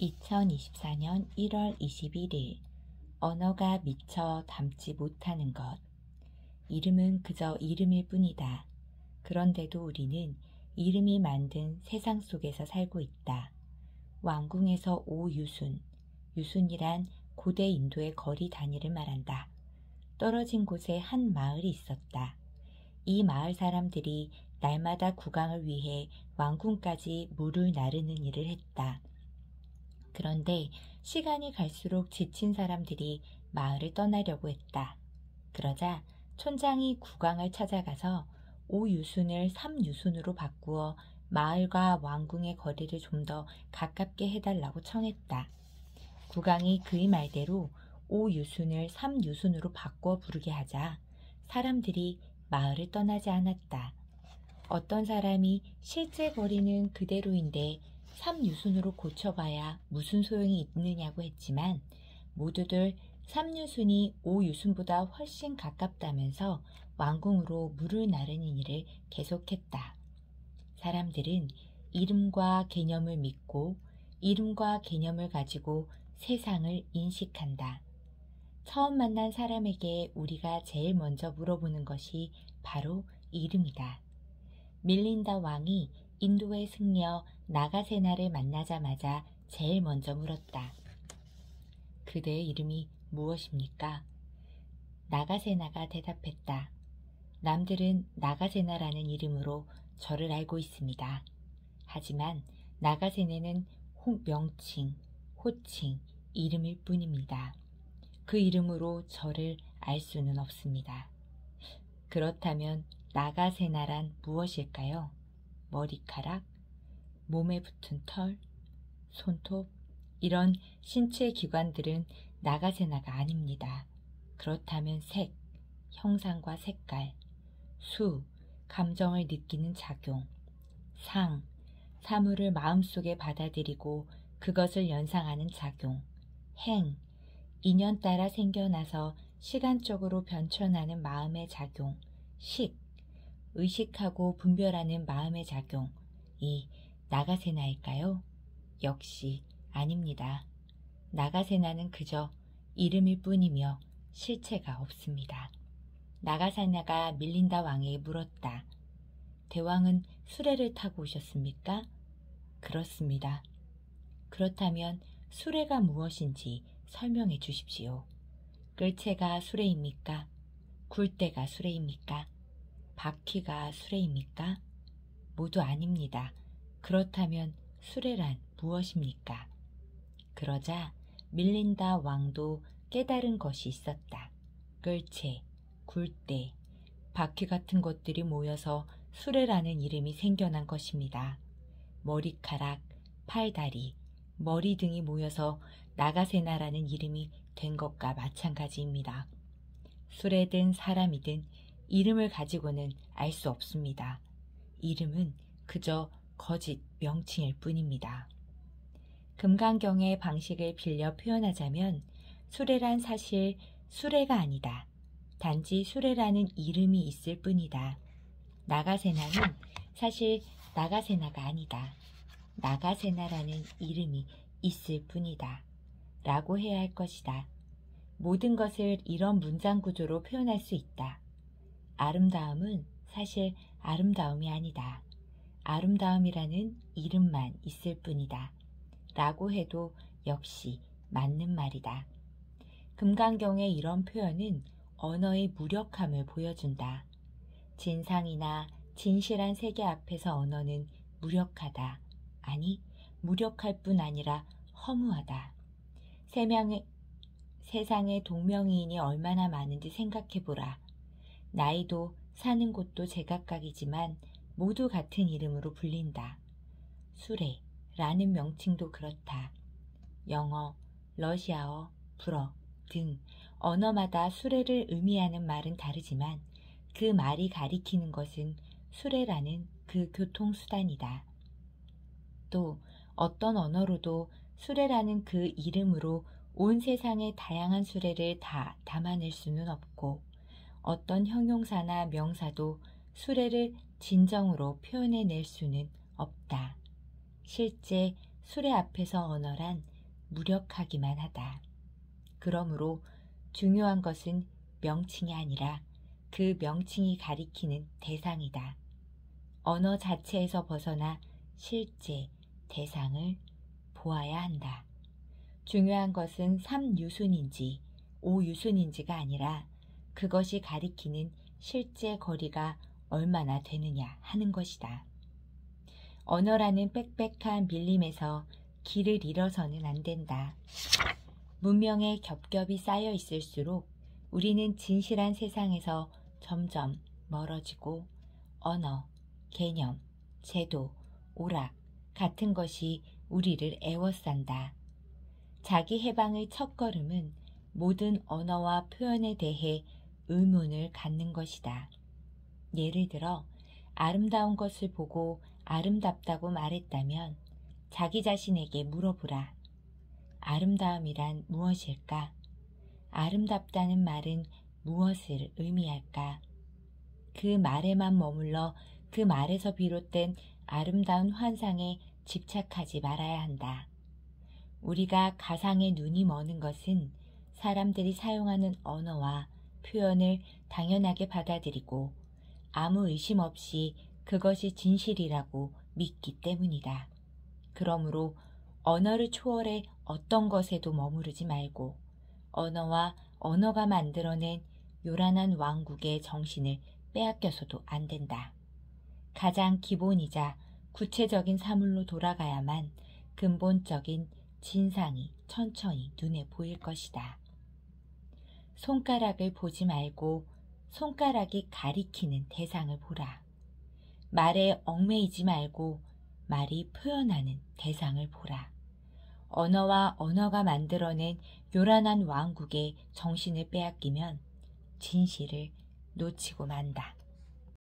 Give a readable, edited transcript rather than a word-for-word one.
2024년 1월 21일 언어가 미처 담지 못하는 것. 이름은 그저 이름일 뿐이다. 그런데도 우리는 이름이 만든 세상 속에서 살고 있다. 왕궁에서 오유순, 유순이란 고대 인도의 거리 단위를 말한다. 떨어진 곳에 한 마을이 있었다. 이 마을 사람들이 날마다 국왕을 위해 왕궁까지 물을 나르는 일을 했다. 그런데 시간이 갈수록 지친 사람들이 마을을 떠나려고 했다. 그러자 촌장이 국왕을 찾아가서 오유순을 3유순으로 바꾸어 마을과 왕궁의 거리를 좀 더 가깝게 해달라고 청했다. 국왕이 그의 말대로 오유순을 3유순으로 바꾸어 부르게 하자 사람들이 마을을 떠나지 않았다. 어떤 사람이 실제 거리는 그대로인데 3유순으로 고쳐봐야 무슨 소용이 있느냐고 했지만 모두들 3유순이 5유순보다 훨씬 가깝다면서 왕궁으로 물을 나르는 일을 계속했다. 사람들은 이름과 개념을 믿고 이름과 개념을 가지고 세상을 인식한다. 처음 만난 사람에게 우리가 제일 먼저 물어보는 것이 바로 이름이다. 밀린다 왕이 인도의 승려 나가세나를 만나자마자 제일 먼저 물었다. 그대의 이름이 무엇입니까? 나가세나가 대답했다. 남들은 나가세나라는 이름으로 저를 알고 있습니다. 하지만 나가세나는 명칭, 호칭, 이름일 뿐입니다. 그 이름으로 저를 알 수는 없습니다. 그렇다면 나가세나란 무엇일까요? 머리카락, 몸에 붙은 털, 손톱, 이런 신체 기관들은 나가세나가 아닙니다. 그렇다면 색, 형상과 색깔, 수, 감정을 느끼는 작용, 상, 사물을 마음속에 받아들이고 그것을 연상하는 작용, 행, 인연 따라 생겨나서 시간적으로 변천하는 마음의 작용, 식, 의식하고 분별하는 마음의 작용, 이 나가세나일까요? 역시 아닙니다. 나가세나는 그저 이름일 뿐이며 실체가 없습니다. 나가세나가 밀린다 왕에게 물었다. 대왕은 수레를 타고 오셨습니까? 그렇습니다. 그렇다면 수레가 무엇인지 설명해 주십시오. 끌채가 수레입니까? 굴대가 수레입니까? 바퀴가 수레입니까? 모두 아닙니다. 그렇다면 수레란 무엇입니까? 그러자 밀린다 왕도 깨달은 것이 있었다. 끌채, 굴대, 바퀴 같은 것들이 모여서 수레라는 이름이 생겨난 것입니다. 머리카락, 팔다리, 머리 등이 모여서 나가세나라는 이름이 된 것과 마찬가지입니다. 수레든 사람이든 이름을 가지고는 알 수 없습니다. 이름은 그저 거짓 명칭일 뿐입니다. 금강경의 방식을 빌려 표현하자면 수레란 사실 수레가 아니다. 단지 수레라는 이름이 있을 뿐이다. 나가세나는 사실 나가세나가 아니다. 나가세나라는 이름이 있을 뿐이다. 라고 해야 할 것이다. 모든 것을 이런 문장 구조로 표현할 수 있다. 아름다움은 사실 아름다움이 아니다. 아름다움이라는 이름만 있을 뿐이다. 라고 해도 역시 맞는 말이다. 금강경의 이런 표현은 언어의 무력함을 보여준다. 진상이나 진실한 세계 앞에서 언어는 무력하다. 아니, 무력할 뿐 아니라 허무하다. 세상에 동명이인이 얼마나 많은지 생각해보라. 나이도 사는 곳도 제각각이지만 모두 같은 이름으로 불린다. 수레라는 명칭도 그렇다. 영어, 러시아어, 불어 등 언어마다 수레를 의미하는 말은 다르지만 그 말이 가리키는 것은 수레라는 그 교통수단이다. 또 어떤 언어로도 수레라는 그 이름으로 온 세상의 다양한 수레를 다 담아낼 수는 없고 어떤 형용사나 명사도 수레를 진정으로 표현해낼 수는 없다. 실제 수레 앞에서 언어란 무력하기만 하다. 그러므로 중요한 것은 명칭이 아니라 그 명칭이 가리키는 대상이다. 언어 자체에서 벗어나 실제 대상을 보아야 한다. 중요한 것은 3유순인지 5유순인지가 아니라 그것이 가리키는 실제 거리가 얼마나 되느냐 하는 것이다. 언어라는 빽빽한 밀림에서 길을 잃어서는 안 된다. 문명의 겹겹이 쌓여 있을수록 우리는 진실한 세상에서 점점 멀어지고 언어, 개념, 제도, 오락 같은 것이 우리를 애워싼다. 자기 해방의 첫걸음은 모든 언어와 표현에 대해 의문을 갖는 것이다. 예를 들어 아름다운 것을 보고 아름답다고 말했다면 자기 자신에게 물어보라. 아름다움이란 무엇일까? 아름답다는 말은 무엇을 의미할까? 그 말에만 머물러 그 말에서 비롯된 아름다운 환상에 집착하지 말아야 한다. 우리가 가상의 눈이 머는 것은 사람들이 사용하는 언어와 표현을 당연하게 받아들이고 아무 의심 없이 그것이 진실이라고 믿기 때문이다. 그러므로 언어를 초월해 어떤 것에도 머무르지 말고 언어와 언어가 만들어낸 요란한 왕국의 정신을 빼앗겨서도 안 된다. 가장 기본이자 구체적인 사물로 돌아가야만 근본적인 진상이 천천히 눈에 보일 것이다. 손가락을 보지 말고 손가락이 가리키는 대상을 보라. 말에 얽매이지 말고 말이 표현하는 대상을 보라. 언어와 언어가 만들어낸 요란한 왕국의 정신을 빼앗기면 진실을 놓치고 만다.